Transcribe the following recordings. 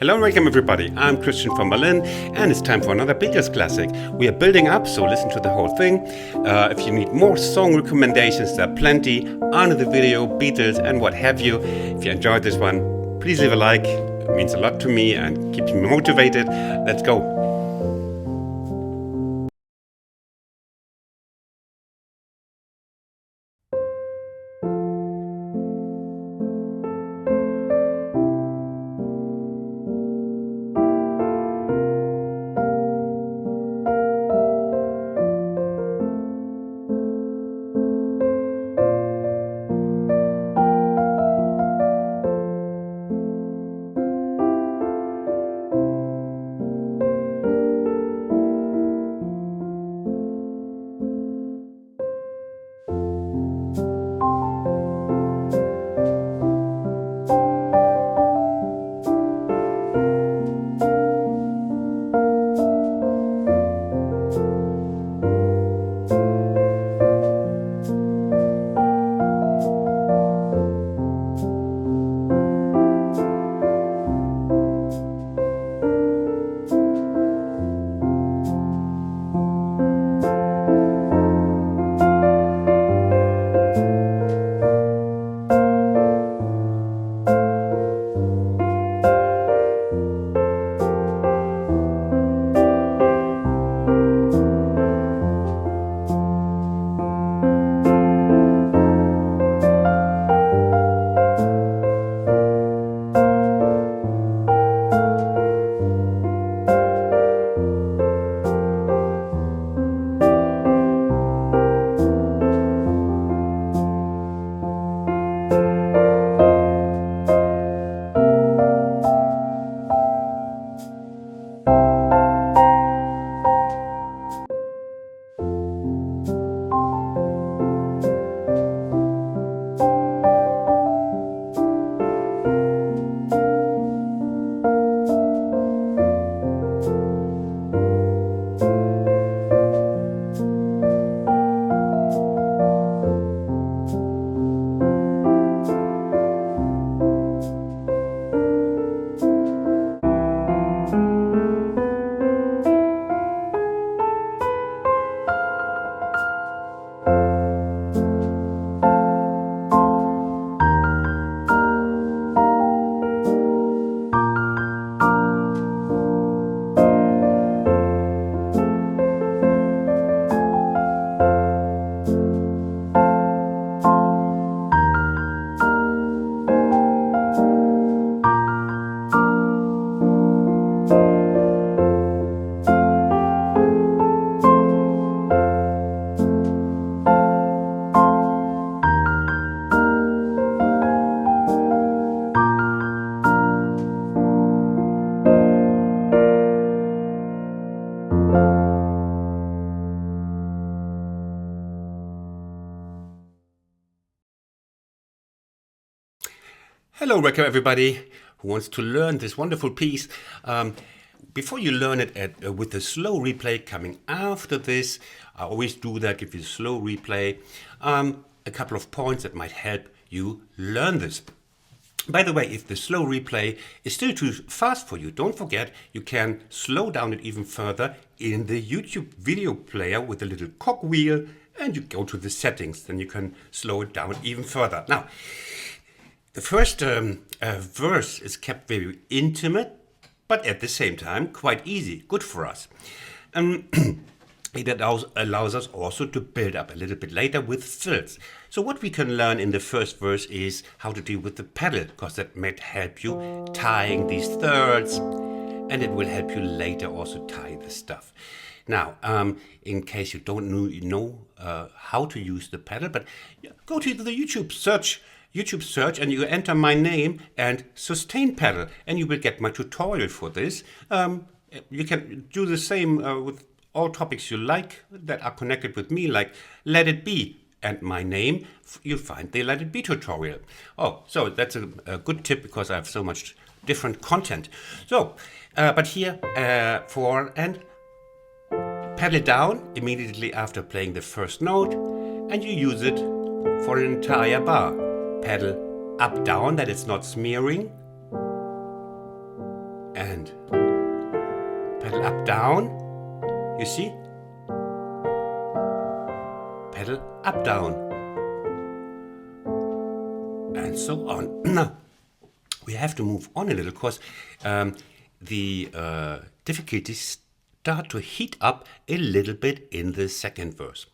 Hello and welcome everybody, I'm Christian from Berlin and it's time for another Beatles classic. We are building up, so listen to the whole thing. If you need more song recommendations, there are plenty under the video, Beatles and what have you. If you enjoyed this one, please leave a like, it means a lot to me and keeps me motivated. Let's go. Hello, welcome everybody who wants to learn this wonderful piece. Before you learn it with the slow replay coming after this, I always do that, give you a slow replay. A couple of points that might help you learn this. By the way, if the slow replay is still too fast for you, don't forget you can slow down it even further in the YouTube video player with a little cogwheel, and you go to the settings, then you can slow it down even further. Now, the first verse is kept very intimate, but at the same time quite easy, good for us. It allows us also to build up a little bit later with fills. So what we can learn in the first verse is how to deal with the pedal, because that might help you tying these thirds, and it will help you later also tie the stuff. Now, in case you don't know how to use the pedal, but go to the YouTube search and you enter my name and sustain pedal and you will get my tutorial for this. You can do the same with all topics you like that are connected with me, like Let It Be and my name. You'll find the Let It Be tutorial. Oh, so that's a good tip because I have so much different content. So, but here for and pedal down immediately after playing the first note, and you use it for an entire bar. Pedal up down, that it's not smearing, and pedal up, down. You see? Pedal up, down. And so on. Now, we have to move on a little because the difficulties start to heat up a little bit in the second verse.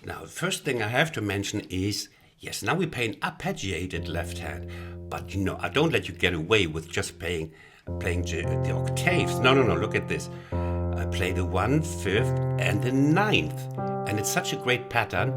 Now, the first thing I have to mention is, yes, now we play an arpeggiated left hand, but you know, I don't let you get away with just playing the octaves. No, look at this. I play the 1/5 and the 9th, and it's such a great pattern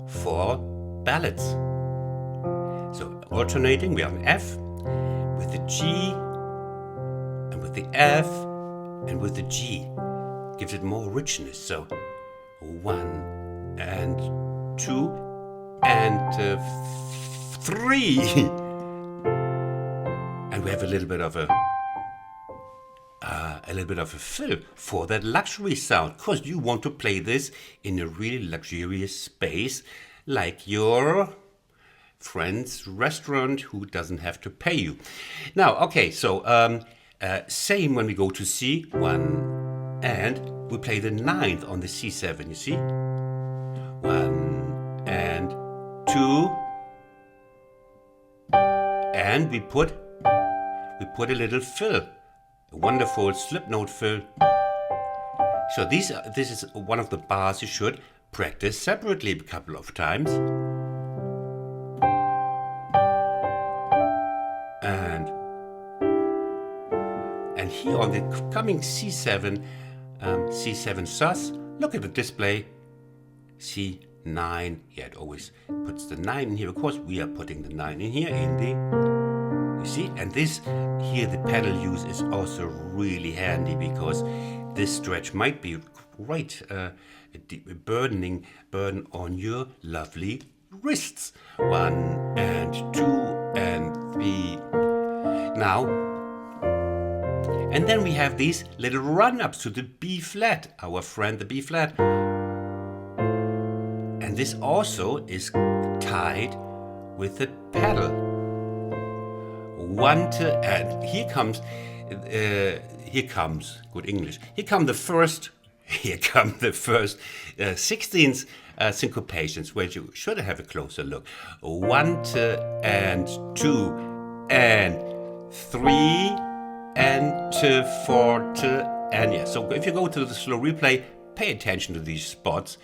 for ballads. So alternating, we have an F with the G and with the F and with the G. Gives it more richness. So 1 and 2 and 3. And we have a little bit of a fill for that luxury sound, because you want to play this in a really luxurious space, like your friend's restaurant who doesn't have to pay you. Now, okay, so same when we go to C1, and we play the 9th on the C7, you see? 1 and 2, and we put a little fill, a wonderful slip note fill. So this is one of the bars you should practice separately a couple of times. And here on the coming C7, C7 sus, look at the display, C9, yeah, it always puts the 9 in here because we are putting the 9 in here in the, you see, and this here, the pedal use is also really handy because this stretch might be quite a burden on your lovely wrists. 1 and 2 and 3. Now, and then we have these little run-ups to the B flat, our friend the B flat. And this also is tied with the pedal. 1 to, and here comes good English. Here come the first 16th syncopations, where you should have a closer look. 1 to and 2 and 3 and to 4 to, and yeah. So if you go to the slow replay, pay attention to these spots.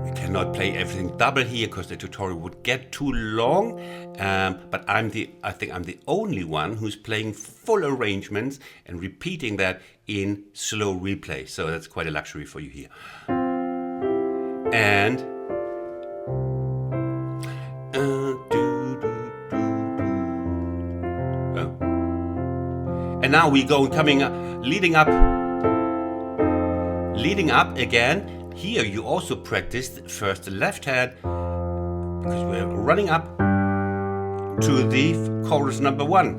We cannot play everything double here because the tutorial would get too long. But I think I'm the only one who's playing full arrangements and repeating that in slow replay. So that's quite a luxury for you here. And now we go leading up again. Here you also practice first the left hand, because we're running up to the chorus number 1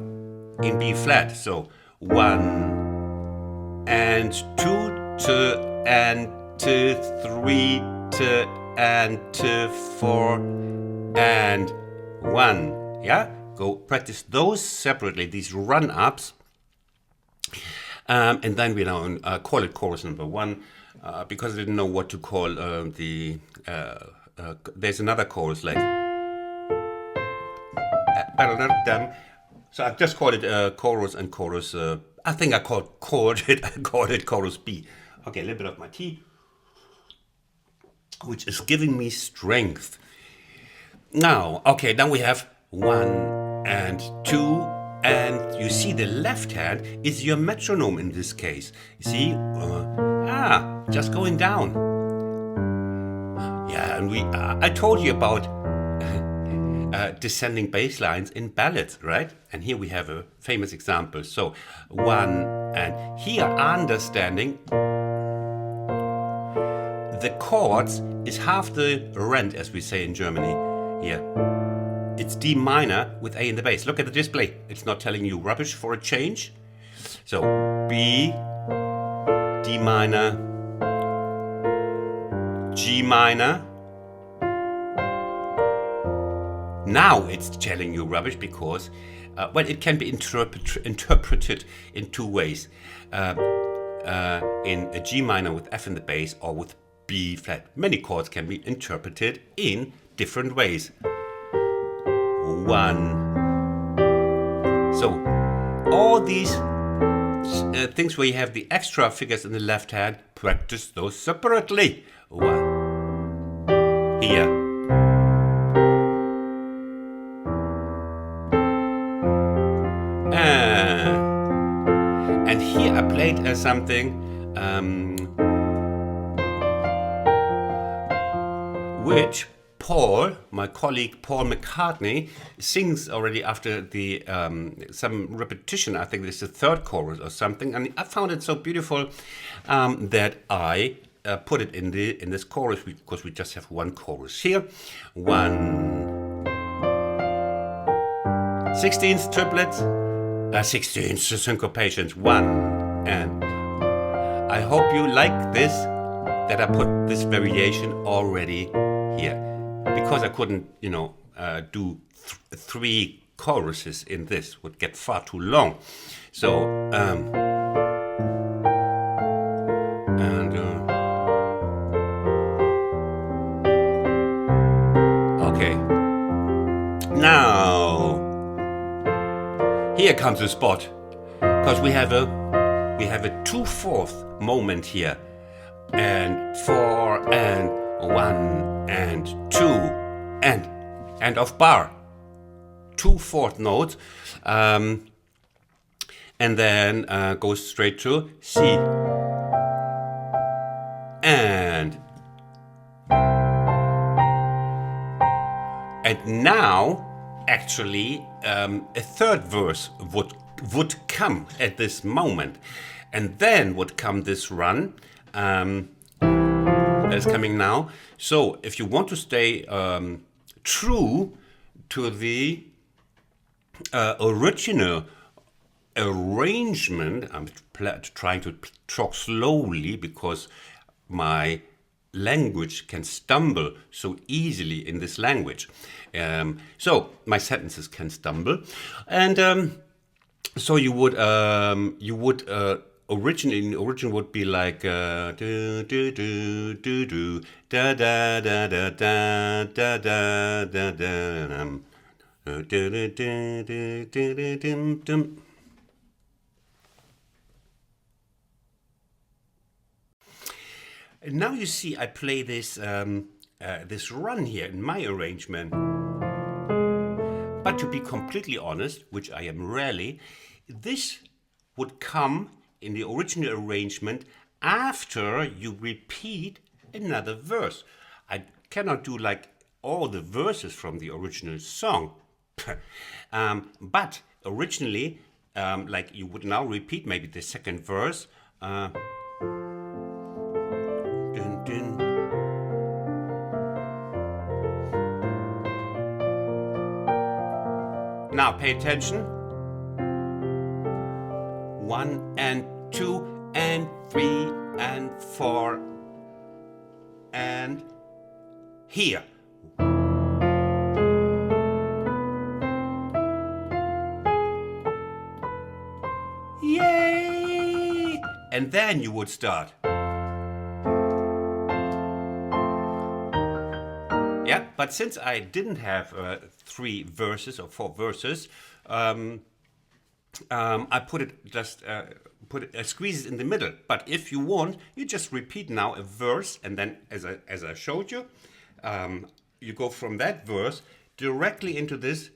in B flat. So 1 and 2 to and to 3 to and to 4 and 1. Yeah, go practice those separately, these run ups. And then we now call it chorus number 1, because I didn't know what to call there's another chorus like, so I just called it chorus and chorus. I think I called it chorus B. Okay, a little bit of my tea, which is giving me strength. Now, okay, then we have 1 and 2. And you see the left hand is your metronome in this case. You see, just going down. Yeah, and I told you about descending bass lines in ballads, right? And here we have a famous example. So 1 and here understanding the chords is half the rent, as we say in Germany here. It's D minor with A in the bass. Look at the display. It's not telling you rubbish for a change. So B, D minor, G minor. Now it's telling you rubbish because well, it can be interpreted in two ways. In a G minor with F in the bass or with B flat. Many chords can be interpreted in different ways. One. So all these things where you have the extra figures in the left hand, practice those separately. One. Here. And here I played something which Paul, my colleague Paul McCartney, sings already after the some repetition. I think this is the third chorus or something, and I found it so beautiful that I put it in this chorus because we just have one chorus here. 1/16 triplets, 16 syncopations, 1 and. I hope you like this, that I put this variation already here. Because I couldn't, do three choruses in this, would get far too long. So, okay. Now, here comes the spot, because we have a 2/4 moment here, and 4 and 1 and 2 and end of bar, 2/4 notes, and then goes straight to C, and now actually a third verse would come at this moment, and then would come this run that is coming now. So if you want to stay true to the original arrangement, I'm trying to talk slowly because my language can stumble so easily in this language. So my sentences can stumble, and so you would origin would be like do do do do do da da da da da da da da da do do do do do do do. And now you see I play this this run here in my arrangement. But to be completely honest, which I am rarely, this would come in the original arrangement after you repeat another verse. I cannot do like all the verses from the original song. But originally, like you would now repeat maybe the second verse. Dun, dun. Now pay attention. 1 and 2 and 3 and 4 and here. Yay! And then you would start. Yeah, but since I didn't have 3 verses or 4 verses, I put it just squeeze it in the middle. But if you want, you just repeat now a verse, and then as I showed you, you go from that verse directly into this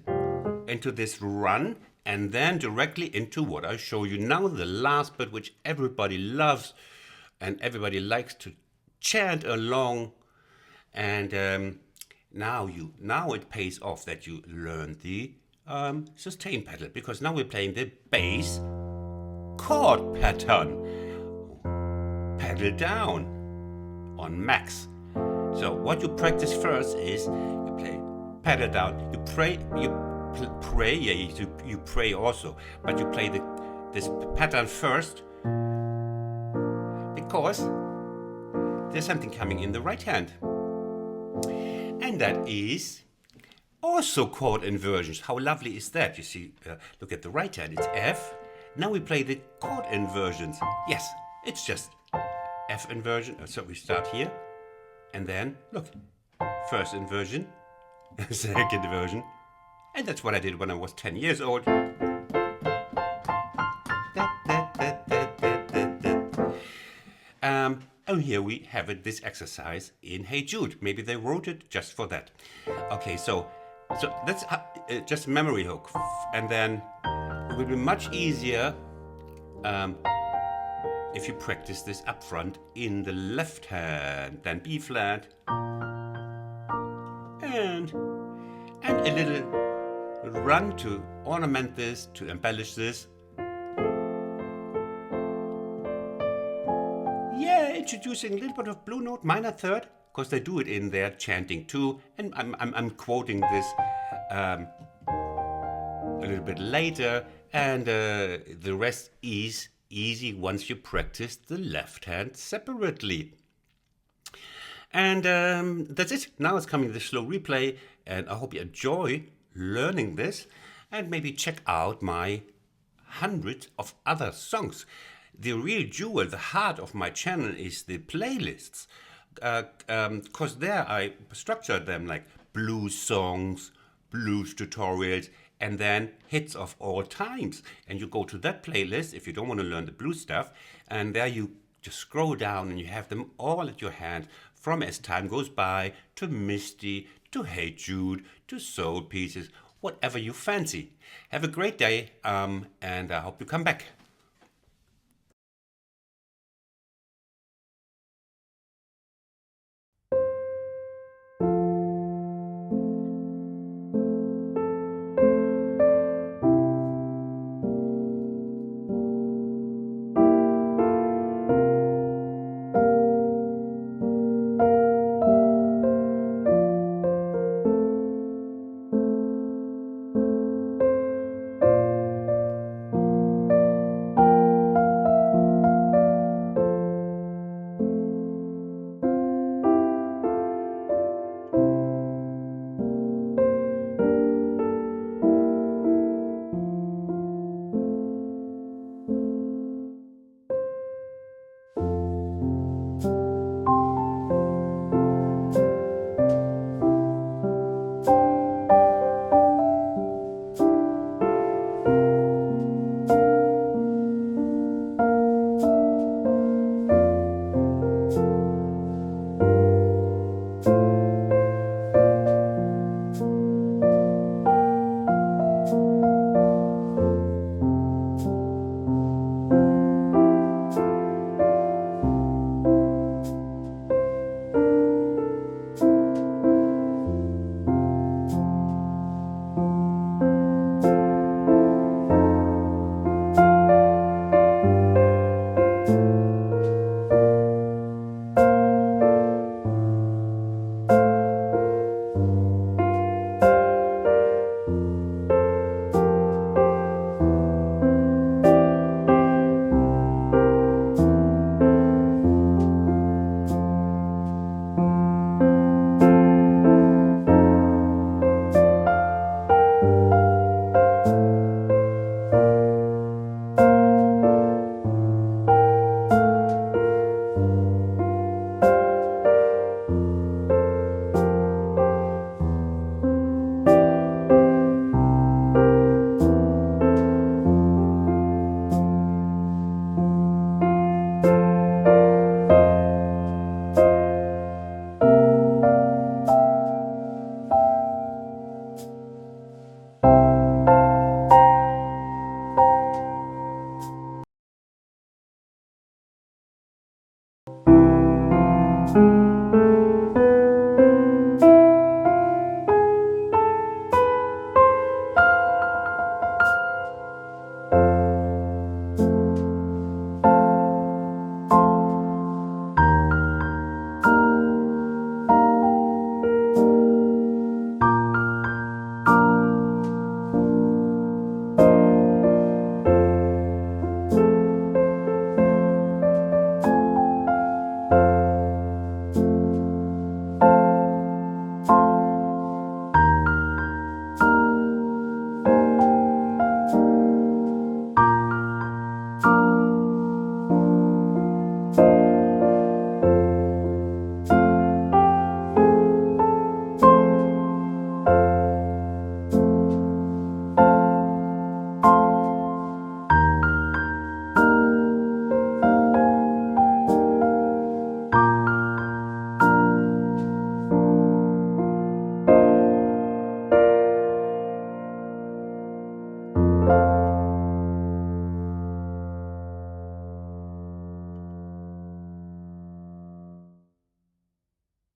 run, and then directly into what I show you now, the last bit, which everybody loves and everybody likes to chant along. And now it pays off that you learn the sustain pedal, because now we're playing the bass chord pattern. Pedal down on max. So what you practice first is you play pedal down. You pray. Yeah, you pray also, but you play this pattern first because there's something coming in the right hand, and that is Also chord inversions. How lovely is that? You see, look at the right hand, it's F. Now we play the chord inversions. Yes, it's just F inversion. So we start here, and then, look, first inversion, second inversion. And that's what I did when I was 10 years old. And here we have it, this exercise in Hey Jude. Maybe they wrote it just for that. Okay, so that's just memory hook. And then it will be much easier if you practice this up front in the left hand. Then B flat. And a little run to ornament this, to embellish this. Yeah, introducing a little bit of blue note, minor third, because they do it in their chanting too. And I'm quoting this a little bit later, and the rest is easy once you practice the left hand separately. And that's it. Now it's coming the slow replay, and I hope you enjoy learning this, and maybe check out my hundreds of other songs. The real jewel, the heart of my channel is the playlists, because there I structured them like blues songs, blues tutorials, and then hits of all times. And you go to that playlist if you don't want to learn the blues stuff, and there you just scroll down and you have them all at your hand, from As Time Goes By to Misty to Hey Jude to Soul Pieces, whatever you fancy. Have a great day, and I hope you come back.